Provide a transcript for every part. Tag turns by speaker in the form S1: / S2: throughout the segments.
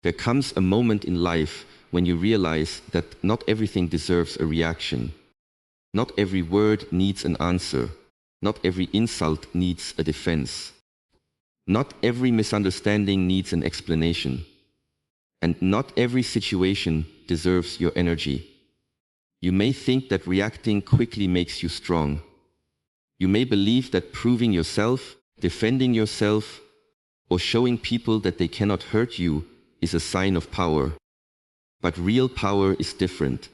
S1: There comes a moment in life when you realize that not everything deserves a reaction. Not every word needs an answer. Not every insult needs a defense. Not every misunderstanding needs an explanation. And not every situation deserves your energy. You may think that reacting quickly makes you strong. You may believe that proving yourself, defending yourself, or showing people that they cannot hurt you is a sign of power. But real power is different.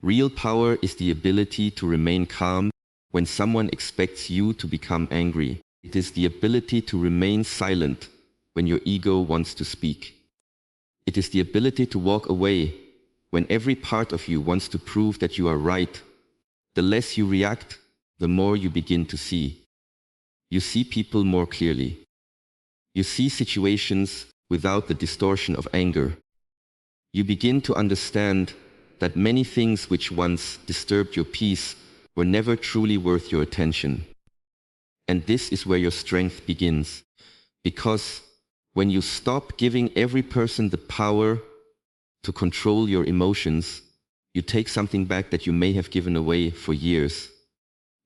S1: Real power is the ability to remain calm when someone expects you to become angry. It is the ability to remain silent when your ego wants to speak. It is the ability to walk away when every part of you wants to prove that you are right. The less you react, the more you begin to see. You see people more clearly. You see situations without the distortion of anger. You begin to understand that many things which once disturbed your peace were never truly worth your attention. And this is where your strength begins. Because when you stop giving every person the power to control your emotions, you take something back that you may have given away for years.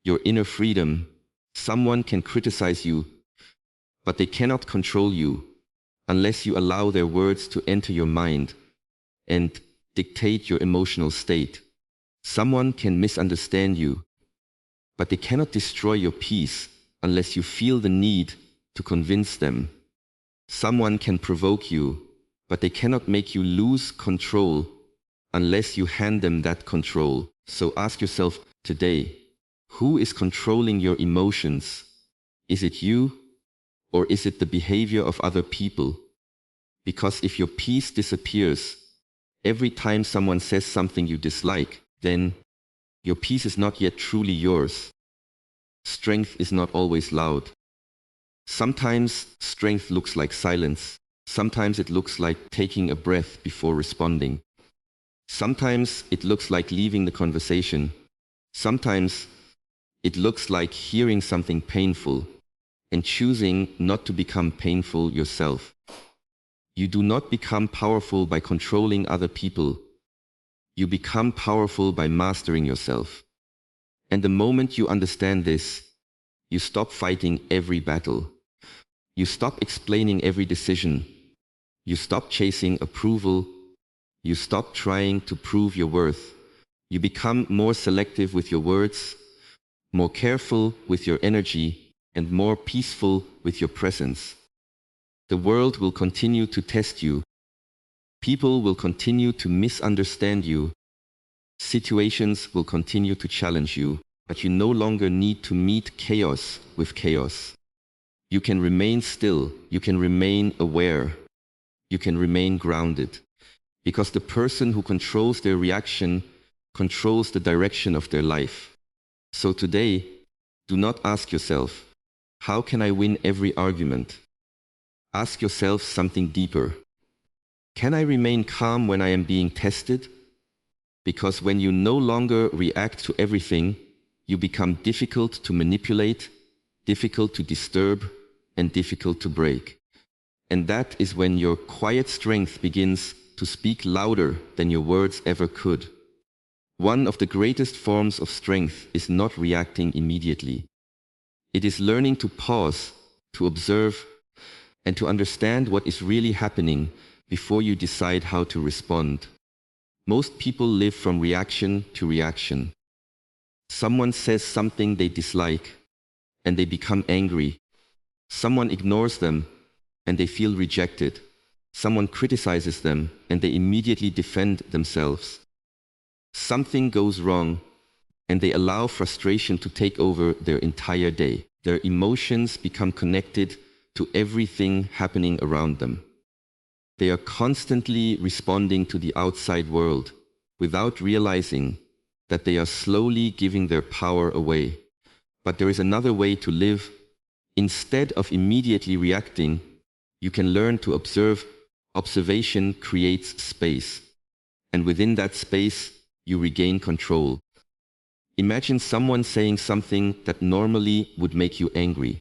S1: Your inner freedom. Someone can criticize you, but they cannot control you unless you allow their words to enter your mind and dictate your emotional state. Someone can misunderstand you, but they cannot destroy your peace unless you feel the need to convince them. Someone can provoke you, but they cannot make you lose control unless you hand them that control. So ask yourself today, who is controlling your emotions? Is it you, or is it the behavior of other people? Because if your peace disappears every time someone says something you dislike, then your peace is not yet truly yours. Strength is not always loud. Sometimes strength looks like silence. Sometimes it looks like taking a breath before responding. Sometimes it looks like leaving the conversation. Sometimes it looks like hearing something painful and choosing not to become painful yourself. You do not become powerful by controlling other people. You become powerful by mastering yourself. And the moment you understand this, you stop fighting every battle. You stop explaining every decision. You stop chasing approval. You stop trying to prove your worth. You become more selective with your words, more careful with your energy, and more peaceful with your presence. The world will continue to test you. People will continue to misunderstand you. Situations will continue to challenge you, but you no longer need to meet chaos with chaos. You can remain still. You can remain aware. You can remain grounded. Because the person who controls their reaction controls the direction of their life. So today, do not ask yourself, how can I win every argument? Ask yourself something deeper. Can I remain calm when I am being tested? Because when you no longer react to everything, you become difficult to manipulate, difficult to disturb, and difficult to break. And that is when your quiet strength begins to speak louder than your words ever could. One of the greatest forms of strength is not reacting immediately. It is learning to pause, to observe, and to understand what is really happening before you decide how to respond. Most people live from reaction to reaction. Someone says something they dislike, and they become angry. Someone ignores them, and they feel rejected. Someone criticizes them, and they immediately defend themselves. Something goes wrong, and they allow frustration to take over their entire day. Their emotions become connected to everything happening around them. They are constantly responding to the outside world without realizing that they are slowly giving their power away. But there is another way to live. Instead of immediately reacting, you can learn to observe. Observation creates space, and within that space, you regain control. Imagine someone saying something that normally would make you angry.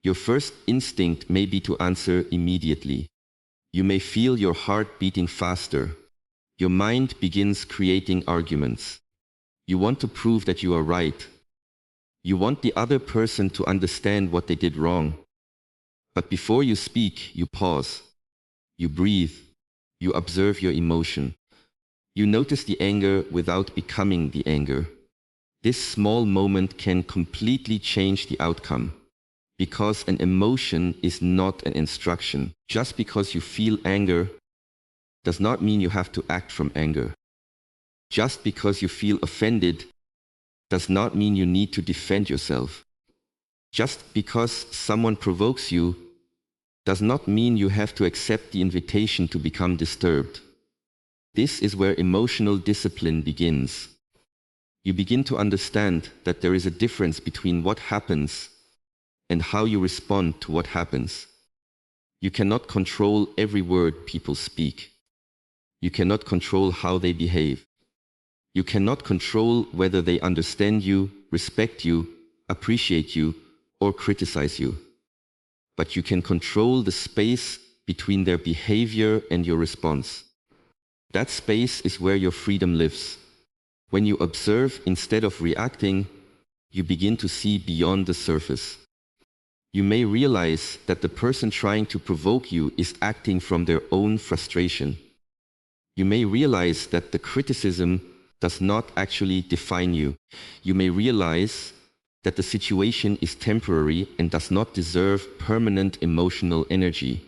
S1: Your first instinct may be to answer immediately. You may feel your heart beating faster. Your mind begins creating arguments. You want to prove that you are right. You want the other person to understand what they did wrong. But before you speak, you pause. You breathe. You observe your emotion. You notice the anger without becoming the anger. This small moment can completely change the outcome. Because an emotion is not an instruction. Just because you feel anger does not mean you have to act from anger. Just because you feel offended does not mean you need to defend yourself. Just because someone provokes you does not mean you have to accept the invitation to become disturbed. This is where emotional discipline begins. You begin to understand that there is a difference between what happens and how you respond to what happens. You cannot control every word people speak. You cannot control how they behave. You cannot control whether they understand you, respect you, appreciate you, or criticize you. But you can control the space between their behavior and your response. That space is where your freedom lives. When you observe instead of reacting, you begin to see beyond the surface. You may realize that the person trying to provoke you is acting from their own frustration. You may realize that the criticism does not actually define you. You may realize that the situation is temporary and does not deserve permanent emotional energy.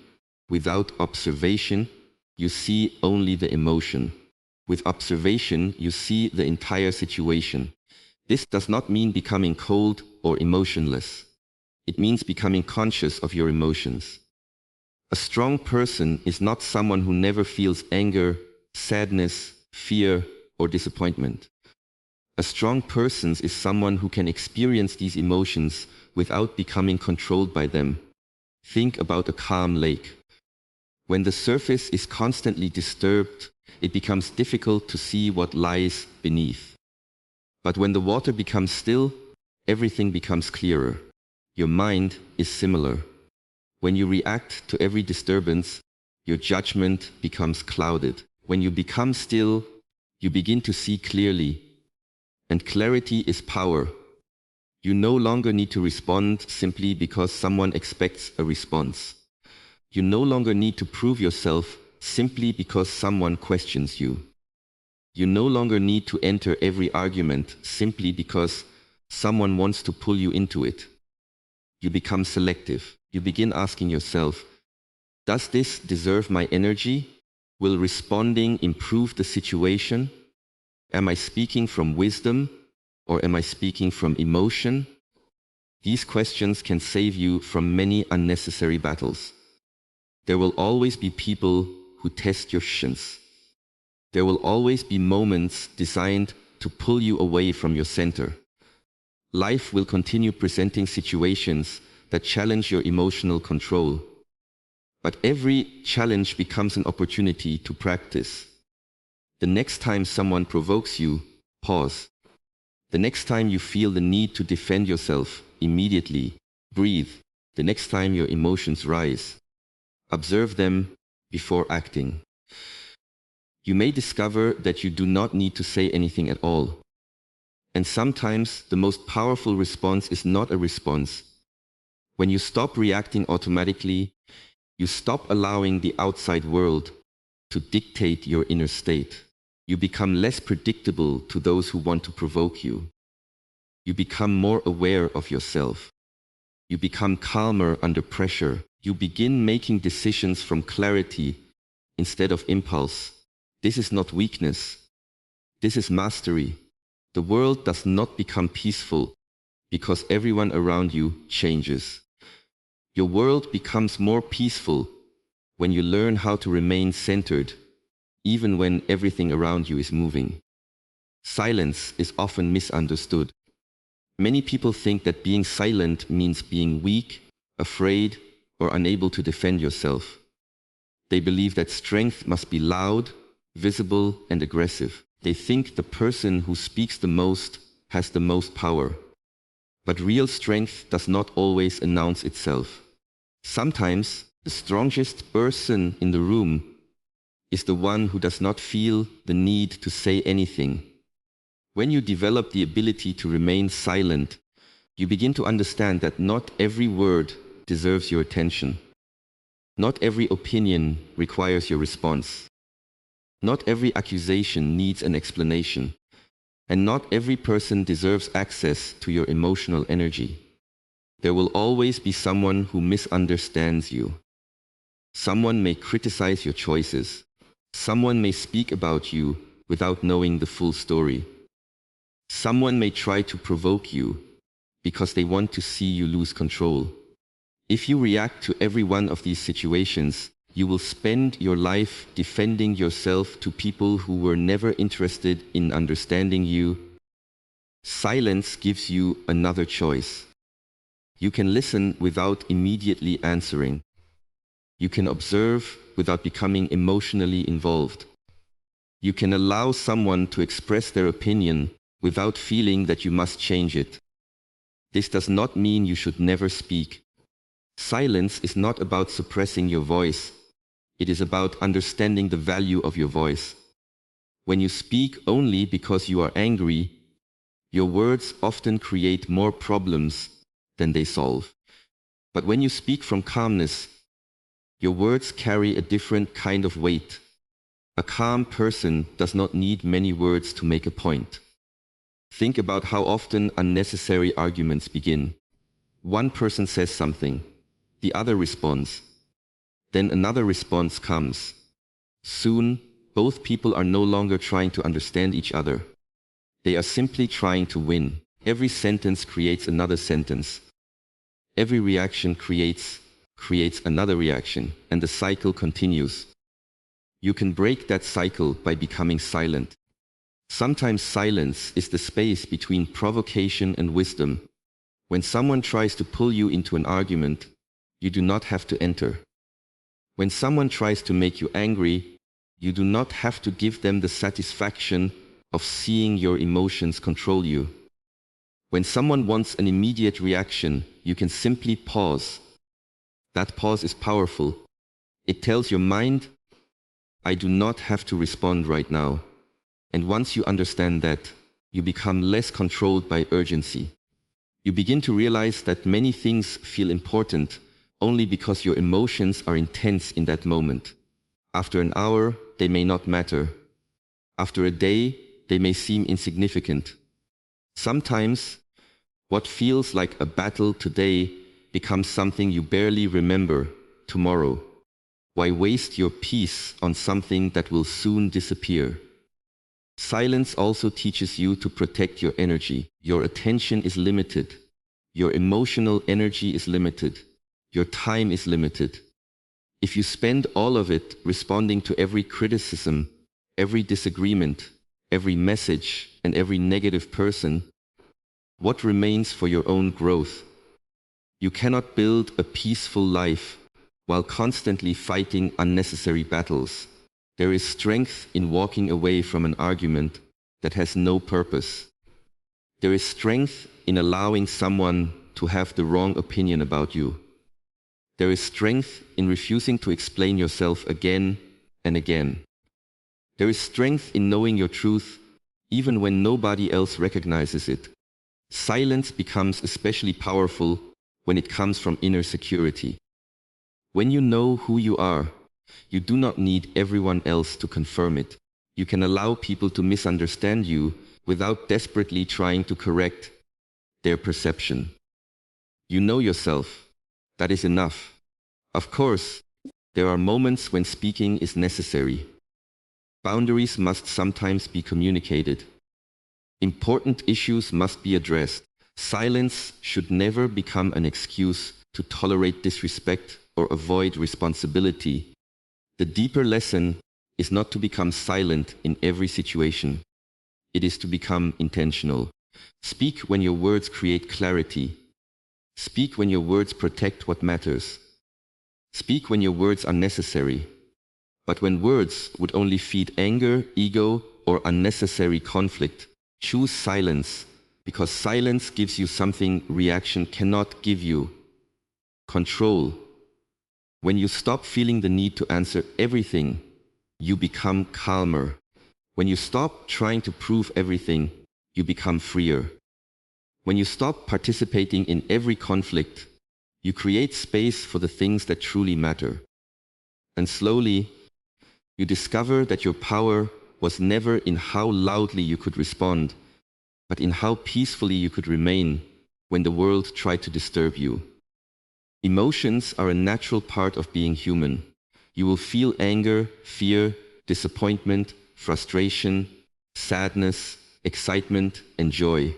S1: Without observation, you see only the emotion. With observation, you see the entire situation. This does not mean becoming cold or emotionless. It means becoming conscious of your emotions. A strong person is not someone who never feels anger, sadness, fear, or disappointment. A strong person is someone who can experience these emotions without becoming controlled by them. Think about a calm lake. When the surface is constantly disturbed, it becomes difficult to see what lies beneath. But when the water becomes still, everything becomes clearer. Your mind is similar. When you react to every disturbance, your judgment becomes clouded. When you become still, you begin to see clearly. And clarity is power. You no longer need to respond simply because someone expects a response. You no longer need to prove yourself simply because someone questions you. You no longer need to enter every argument simply because someone wants to pull you into it. You become selective. You begin asking yourself, does this deserve my energy? Will responding improve the situation? Am I speaking from wisdom or am I speaking from emotion? These questions can save you from many unnecessary battles. There will always be people who test your patience. There will always be moments designed to pull you away from your center. Life will continue presenting situations that challenge your emotional control. But every challenge becomes an opportunity to practice. The next time someone provokes you, pause. The next time you feel the need to defend yourself, immediately breathe. The next time your emotions rise, observe them before acting. You may discover that you do not need to say anything at all. And sometimes the most powerful response is not a response. When you stop reacting automatically, you stop allowing the outside world to dictate your inner state. You become less predictable to those who want to provoke you. You become more aware of yourself. You become calmer under pressure. You begin making decisions from clarity instead of impulse. This is not weakness. This is mastery. The world does not become peaceful because everyone around you changes. Your world becomes more peaceful when you learn how to remain centered, even when everything around you is moving. Silence is often misunderstood. Many people think that being silent means being weak, afraid, or unable to defend yourself. They believe that strength must be loud, visible, and aggressive. They think the person who speaks the most has the most power. But real strength does not always announce itself. Sometimes The strongest person in the room is the one who does not feel the need to say anything. When you develop the ability to remain silent, you begin to understand that not every word deserves your attention. Not every opinion requires your response. Not every accusation needs an explanation. And not every person deserves access to your emotional energy. There will always be someone who misunderstands you. Someone may criticize your choices. Someone may speak about you without knowing the full story. Someone may try to provoke you because they want to see you lose control. If you react to every one of these situations, you will spend your life defending yourself to people who were never interested in understanding you. Silence gives you another choice. You can listen without immediately answering. You can observe without becoming emotionally involved. You can allow someone to express their opinion without feeling that you must change it. This does not mean you should never speak. Silence is not about suppressing your voice. It is about understanding the value of your voice. When you speak only because you are angry, your words often create more problems than they solve. But when you speak from calmness, your words carry a different kind of weight. A calm person does not need many words to make a point. Think about how often unnecessary arguments begin. One person says something, the other responds. Then another response comes. Soon, both people are no longer trying to understand each other. They are simply trying to win. Every sentence creates another sentence. Every reaction creates another reaction, and the cycle continues. You can break that cycle by becoming silent. Sometimes silence is the space between provocation and wisdom. When someone tries to pull you into an argument, you do not have to enter. When someone tries to make you angry, you do not have to give them the satisfaction of seeing your emotions control you. When someone wants an immediate reaction, you can simply pause. That pause is powerful. It tells your mind, I do not have to respond right now. And once you understand that, you become less controlled by urgency. You begin to realize that many things feel important only because your emotions are intense in that moment. After an hour, they may not matter. After a day, they may seem insignificant. Sometimes, what feels like a battle today becomes something you barely remember tomorrow. Why waste your peace on something that will soon disappear? Silence also teaches you to protect your energy. Your attention is limited. Your emotional energy is limited. Your time is limited. If you spend all of it responding to every criticism, every disagreement, every message, and every negative person, what remains for your own growth? You cannot build a peaceful life while constantly fighting unnecessary battles. There is strength in walking away from an argument that has no purpose. There is strength in allowing someone to have the wrong opinion about you. There is strength in refusing to explain yourself again and again. There is strength in knowing your truth even when nobody else recognizes it. Silence becomes especially powerful when it comes from inner security. When you know who you are, you do not need everyone else to confirm it. You can allow people to misunderstand you without desperately trying to correct their perception. You know yourself. That is enough. Of course, there are moments when speaking is necessary. Boundaries must sometimes be communicated. Important issues must be addressed. Silence should never become an excuse to tolerate disrespect or avoid responsibility. The deeper lesson is not to become silent in every situation. It is to become intentional. Speak when your words create clarity. Speak when your words protect what matters. Speak when your words are necessary. But when words would only feed anger, ego, or unnecessary conflict, choose silence, because silence gives you something reaction cannot give you: control. When you stop feeling the need to answer everything, you become calmer. When you stop trying to prove everything, you become freer. When you stop participating in every conflict, you create space for the things that truly matter. And slowly, you discover that your power was never in how loudly you could respond, but in how peacefully you could remain when the world tried to disturb you. Emotions are a natural part of being human. You will feel anger, fear, disappointment, frustration, sadness, excitement, and joy.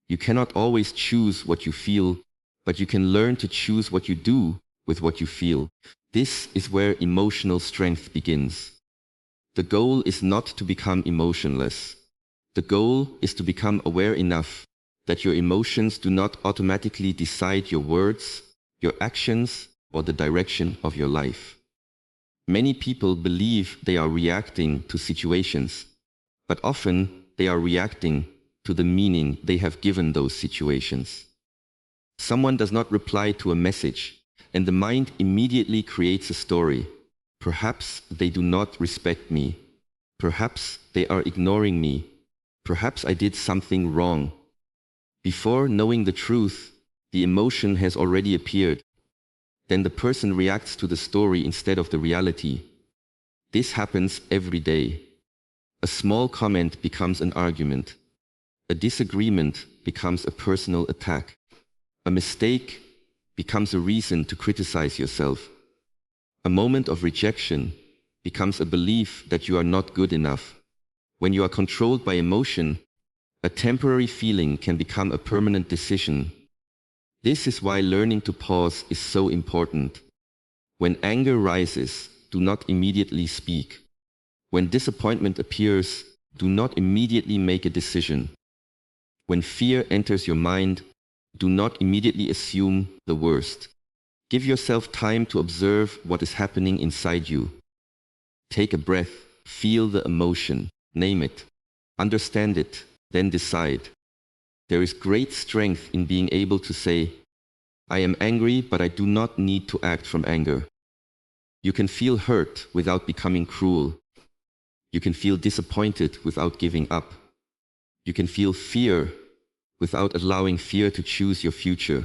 S1: You cannot always choose what you feel, but you can learn to choose what you do with what you feel. This is where emotional strength begins. The goal is not to become emotionless. The goal is to become aware enough that your emotions do not automatically decide your words, your actions, or the direction of your life. Many people believe they are reacting to situations, but often they are reacting to the meaning they have given those situations. Someone does not reply to a message, and the mind immediately creates a story. Perhaps they do not respect me. Perhaps they are ignoring me. Perhaps I did something wrong. Before knowing the truth, the emotion has already appeared. Then the person reacts to the story instead of the reality. This happens every day. A small comment becomes an argument. A disagreement becomes a personal attack. A mistake becomes a reason to criticize yourself. A moment of rejection becomes a belief that you are not good enough. When you are controlled by emotion, a temporary feeling can become a permanent decision. This is why learning to pause is so important. When anger rises, do not immediately speak. When disappointment appears, do not immediately make a decision. When fear enters your mind, do not immediately assume the worst. Give yourself time to observe what is happening inside you. Take a breath, feel the emotion, name it, understand it, then decide. There is great strength in being able to say, I am angry, but I do not need to act from anger. You can feel hurt without becoming cruel. You can feel disappointed without giving up. You can feel fear without allowing fear to choose your future.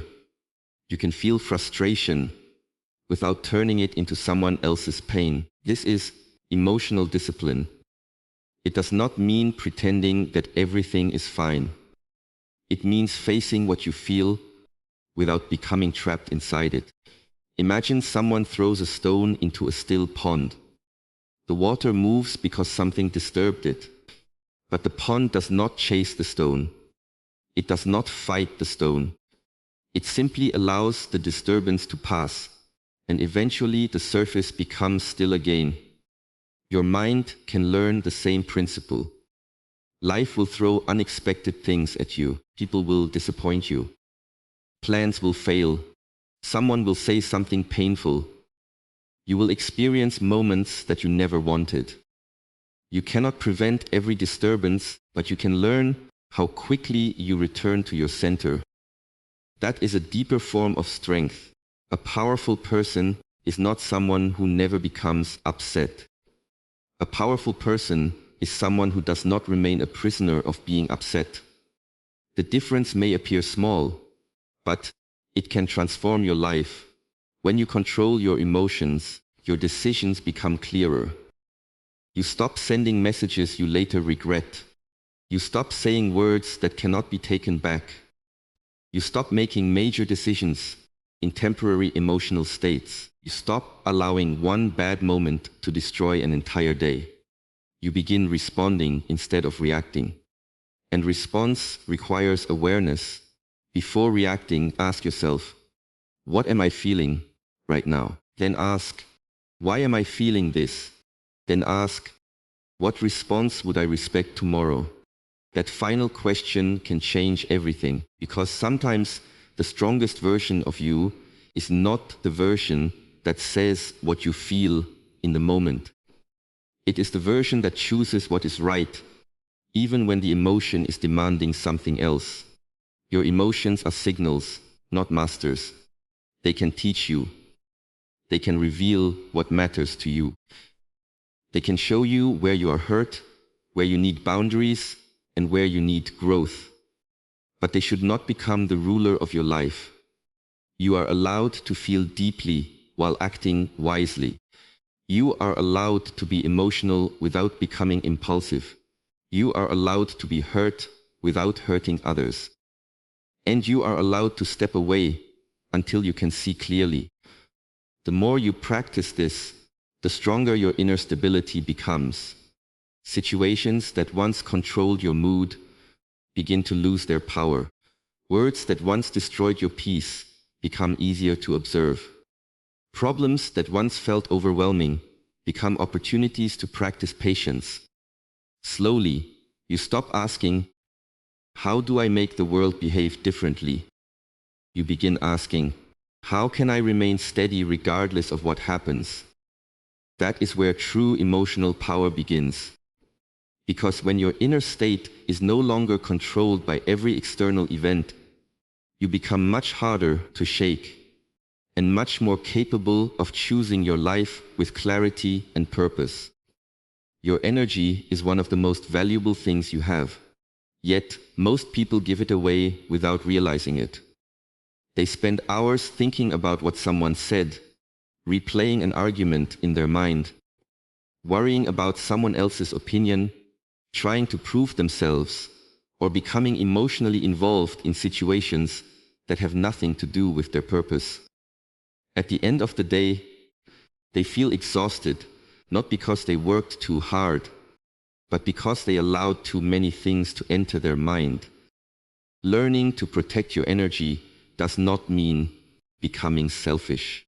S1: You can feel frustration without turning it into someone else's pain. This is emotional discipline. It does not mean pretending that everything is fine. It means facing what you feel without becoming trapped inside it. Imagine someone throws a stone into a still pond. The water moves because something disturbed it. But the pond does not chase the stone. It does not fight the stone. It simply allows the disturbance to pass, and eventually the surface becomes still again. Your mind can learn the same principle. Life will throw unexpected things at you. People will disappoint you. Plans will fail. Someone will say something painful. You will experience moments that you never wanted. You cannot prevent every disturbance, but you can learn how quickly you return to your center. That is a deeper form of strength. A powerful person is not someone who never becomes upset. A powerful person is someone who does not remain a prisoner of being upset. The difference may appear small, but it can transform your life. When you control your emotions, your decisions become clearer. You stop sending messages you later regret. You stop saying words that cannot be taken back. You stop making major decisions in temporary emotional states. You stop allowing one bad moment to destroy an entire day. You begin responding instead of reacting. And response requires awareness. Before reacting, ask yourself, what am I feeling right now? Then ask, why am I feeling this? Then ask, what response would I respect tomorrow? That final question can change everything, because sometimes the strongest version of you is not the version that says what you feel in the moment. It is the version that chooses what is right, even when the emotion is demanding something else. Your emotions are signals, not masters. They can teach you. They can reveal what matters to you. They can show you where you are hurt, where you need boundaries, and where you need growth. But they should not become the ruler of your life. You are allowed to feel deeply while acting wisely. You are allowed to be emotional without becoming impulsive. You are allowed to be hurt without hurting others. And you are allowed to step away until you can see clearly. The more you practice this, the stronger your inner stability becomes. Situations that once controlled your mood begin to lose their power. Words that once destroyed your peace become easier to observe. Problems that once felt overwhelming become opportunities to practice patience. Slowly, you stop asking, "How do I make the world behave differently?" You begin asking, "How can I remain steady regardless of what happens?" That is where true emotional power begins. Because when your inner state is no longer controlled by every external event, you become much harder to shake and much more capable of choosing your life with clarity and purpose. Your energy is one of the most valuable things you have. Yet, most people give it away without realizing it. They spend hours thinking about what someone said, replaying an argument in their mind, worrying about someone else's opinion, trying to prove themselves, or becoming emotionally involved in situations that have nothing to do with their purpose. At the end of the day, they feel exhausted, not because they worked too hard, but because they allowed too many things to enter their mind. Learning to protect your energy does not mean becoming selfish.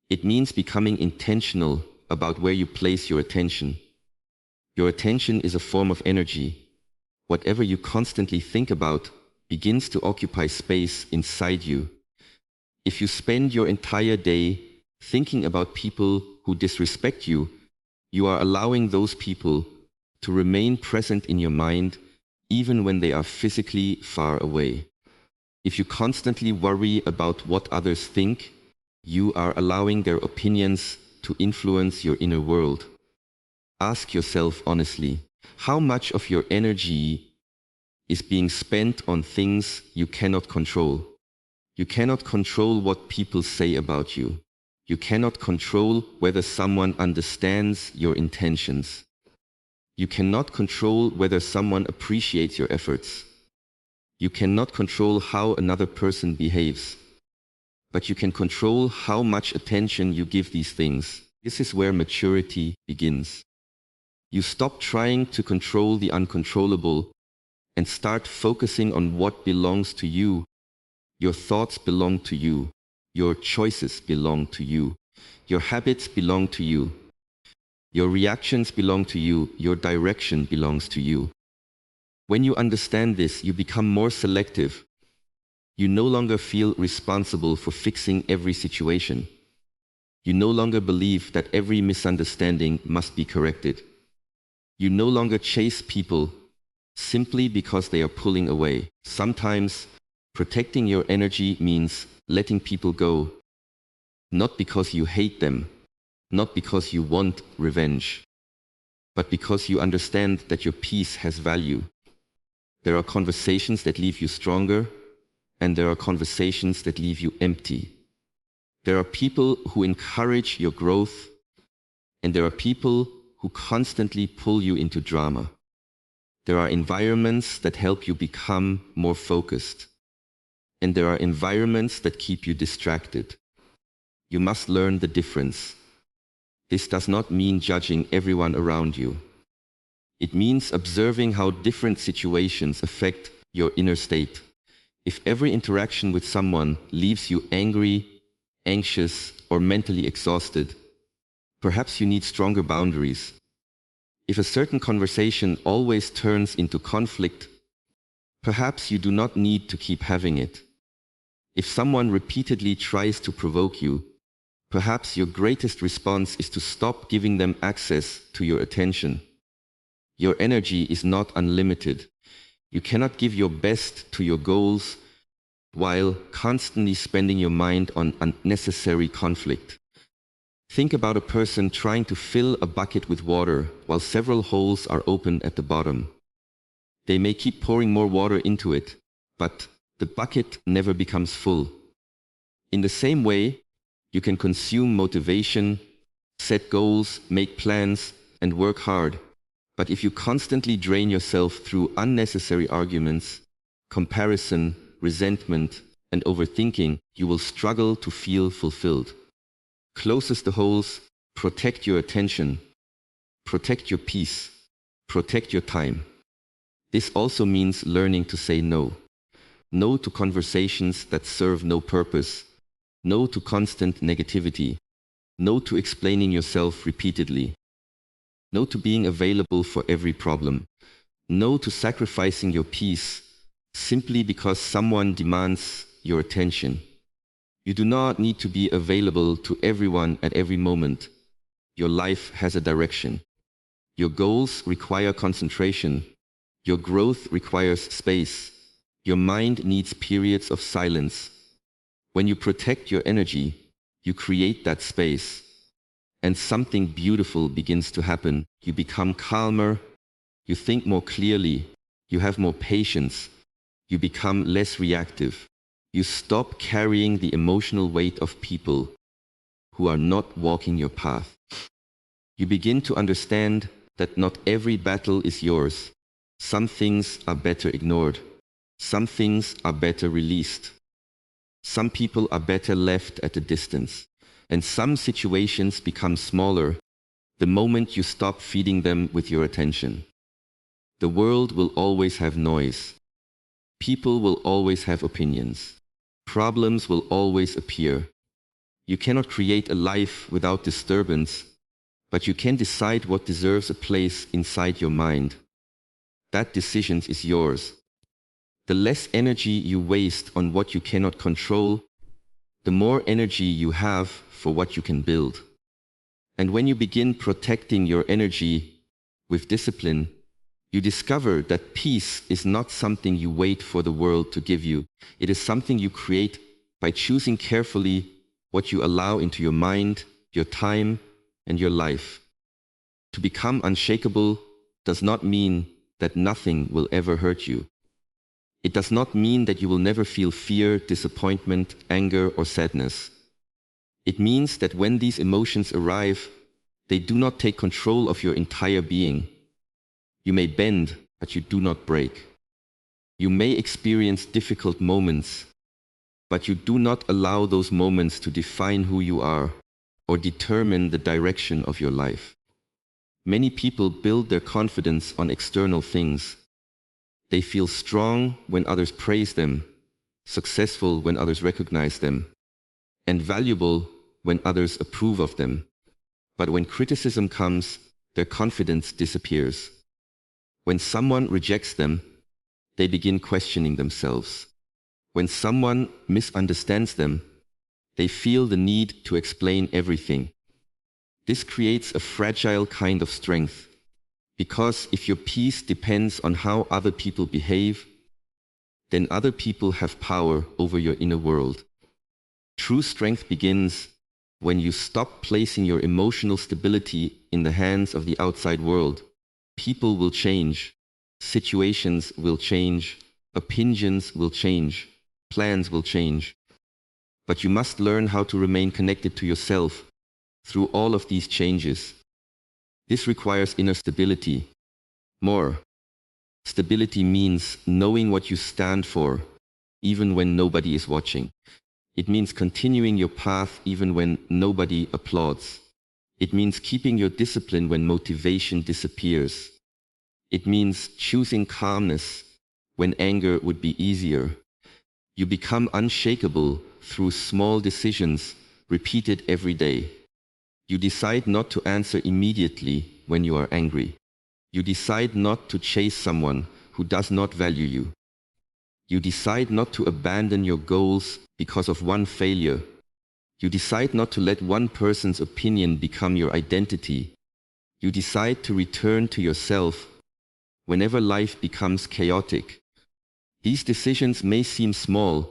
S1: It means becoming intentional about where you place your attention. Your attention is a form of energy. Whatever you constantly think about begins to occupy space inside you. If you spend your entire day thinking about people who disrespect you, you are allowing those people to remain present in your mind even when they are physically far away. If you constantly worry about what others think, you are allowing their opinions to influence your inner world. Ask yourself honestly, how much of your energy is being spent on things you cannot control? You cannot control what people say about you. You cannot control whether someone understands your intentions. You cannot control whether someone appreciates your efforts. You cannot control how another person behaves. But you can control how much attention you give these things. This is where maturity begins. You stop trying to control the uncontrollable and start focusing on what belongs to you. Your thoughts belong to you. Your choices belong to you. Your habits belong to you. Your reactions belong to you. Your direction belongs to you. When you understand this, you become more selective. You no longer feel responsible for fixing every situation. You no longer believe that every misunderstanding must be corrected. You no longer chase people simply because they are pulling away. Sometimes protecting your energy means letting people go, not because you hate them, not because you want revenge, but because you understand that your peace has value. There are conversations that leave you stronger, and there are conversations that leave you empty. There are people who encourage your growth, and there are people who constantly pull you into drama. There are environments that help you become more focused, and there are environments that keep you distracted. You must learn the difference. This does not mean judging everyone around you. It means observing how different situations affect your inner state. If every interaction with someone leaves you angry, anxious, or mentally exhausted, perhaps you need stronger boundaries. If a certain conversation always turns into conflict, perhaps you do not need to keep having it. If someone repeatedly tries to provoke you, perhaps your greatest response is to stop giving them access to your attention. Your energy is not unlimited. You cannot give your best to your goals while constantly spending your mind on unnecessary conflict. Think about a person trying to fill a bucket with water while several holes are open at the bottom. They may keep pouring more water into it, but the bucket never becomes full. In the same way, you can consume motivation, set goals, make plans, and work hard. But if you constantly drain yourself through unnecessary arguments, comparison, resentment, and overthinking, you will struggle to feel fulfilled. Closest the holes, protect your attention, protect your peace, protect your time. This also means learning to say no. No to conversations that serve no purpose. No to constant negativity. No to explaining yourself repeatedly. No to being available for every problem. No to sacrificing your peace simply because someone demands your attention. You do not need to be available to everyone at every moment. Your life has a direction. Your goals require concentration. Your growth requires space. Your mind needs periods of silence. When you protect your energy, you create that space. And something beautiful begins to happen. You become calmer. You think more clearly. You have more patience. You become less reactive. You stop carrying the emotional weight of people who are not walking your path. You begin to understand that not every battle is yours. Some things are better ignored. Some things are better released. Some people are better left at a distance. And some situations become smaller the moment you stop feeding them with your attention. The world will always have noise. People will always have opinions. Problems will always appear. You cannot create a life without disturbance, but you can decide what deserves a place inside your mind. That decision is yours. The less energy you waste on what you cannot control, the more energy you have for what you can build. And when you begin protecting your energy with discipline, you discover that peace is not something you wait for the world to give you. It is something you create by choosing carefully what you allow into your mind, your time, and your life. To become unshakable does not mean that nothing will ever hurt you. It does not mean that you will never feel fear, disappointment, anger, or sadness. It means that when these emotions arrive, they do not take control of your entire being. You may bend, but you do not break. You may experience difficult moments, but you do not allow those moments to define who you are or determine the direction of your life. Many people build their confidence on external things. They feel strong when others praise them, successful when others recognize them, and valuable when others approve of them. But when criticism comes, their confidence disappears. When someone rejects them, they begin questioning themselves. When someone misunderstands them, they feel the need to explain everything. This creates a fragile kind of strength, because if your peace depends on how other people behave, then other people have power over your inner world. True strength begins when you stop placing your emotional stability in the hands of the outside world. People will change, situations will change, opinions will change, plans will change. But you must learn how to remain connected to yourself through all of these changes. This requires inner stability. More, stability means knowing what you stand for, even when nobody is watching. It means continuing your path even when nobody applauds. It means keeping your discipline when motivation disappears. It means choosing calmness when anger would be easier. You become unshakable through small decisions repeated every day. You decide not to answer immediately when you are angry. You decide not to chase someone who does not value you. You decide not to abandon your goals because of one failure. You decide not to let one person's opinion become your identity. You decide to return to yourself whenever life becomes chaotic. These decisions may seem small,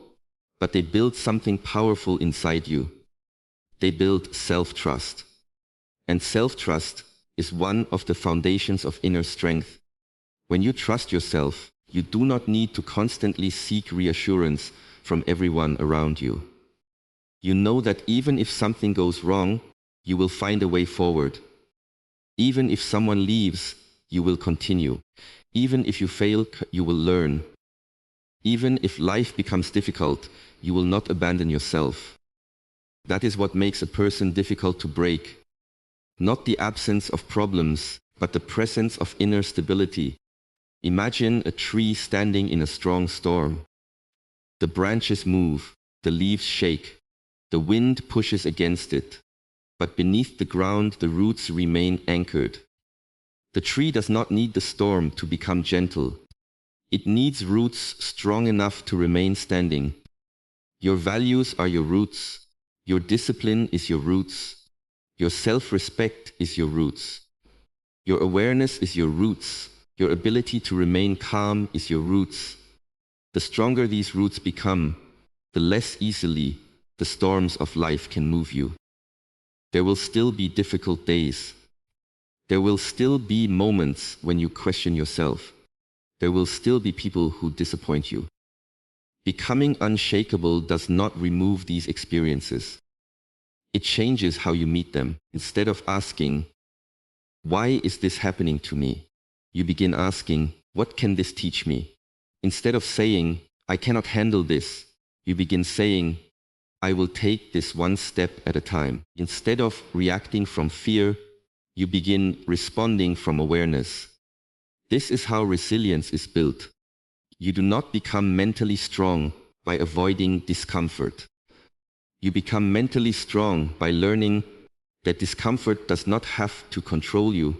S1: but they build something powerful inside you. They build self-trust. And self-trust is one of the foundations of inner strength. When you trust yourself, you do not need to constantly seek reassurance from everyone around you. You know that even if something goes wrong, you will find a way forward. Even if someone leaves, you will continue. Even if you fail, you will learn. Even if life becomes difficult, you will not abandon yourself. That is what makes a person difficult to break. Not the absence of problems, but the presence of inner stability. Imagine a tree standing in a strong storm. The branches move, the leaves shake, the wind pushes against it, but beneath the ground the roots remain anchored. The tree does not need the storm to become gentle. It needs roots strong enough to remain standing. Your values are your roots. Your discipline is your roots. Your self-respect is your roots. Your awareness is your roots. Your ability to remain calm is your roots. The stronger these roots become, the less easily the storms of life can move you. There will still be difficult days. There will still be moments when you question yourself. There will still be people who disappoint you. Becoming unshakable does not remove these experiences. It changes how you meet them. Instead of asking, "Why is this happening to me?" you begin asking, "What can this teach me?" Instead of saying, "I cannot handle this," you begin saying, "I will take this one step at a time." Instead of reacting from fear, you begin responding from awareness. This is how resilience is built. You do not become mentally strong by avoiding discomfort. You become mentally strong by learning that discomfort does not have to control you.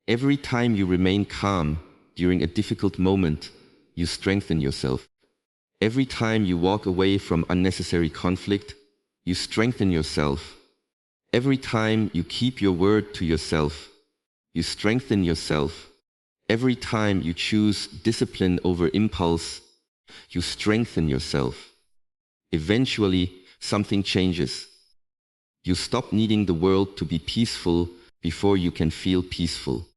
S1: Every time you remain calm during a difficult moment, you strengthen yourself. Every time you walk away from unnecessary conflict, you strengthen yourself. Every time you keep your word to yourself, you strengthen yourself. Every time you choose discipline over impulse, you strengthen yourself. Eventually, something changes. You stop needing the world to be peaceful before you can feel peaceful.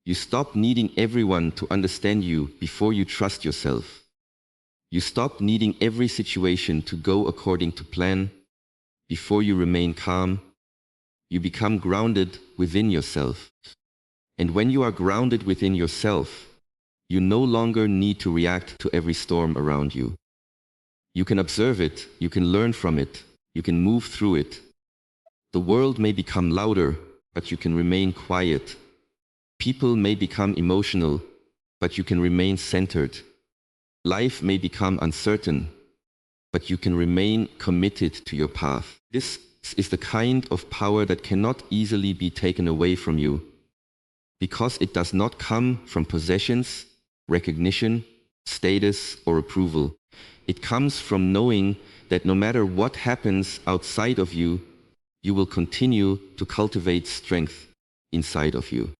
S1: You stop needing everyone to understand you before you trust yourself. You stop needing every situation to go according to plan before you remain calm. You become grounded within yourself. And when you are grounded within yourself, you no longer need to react to every storm around you. You can observe it, you can learn from it, you can move through it. The world may become louder, but you can remain quiet. People may become emotional, but you can remain centered. Life may become uncertain, but you can remain committed to your path. This is the kind of power that cannot easily be taken away from you, because it does not come from possessions, recognition, status, or approval. It comes from knowing that no matter what happens outside of you, you will continue to cultivate strength inside of you.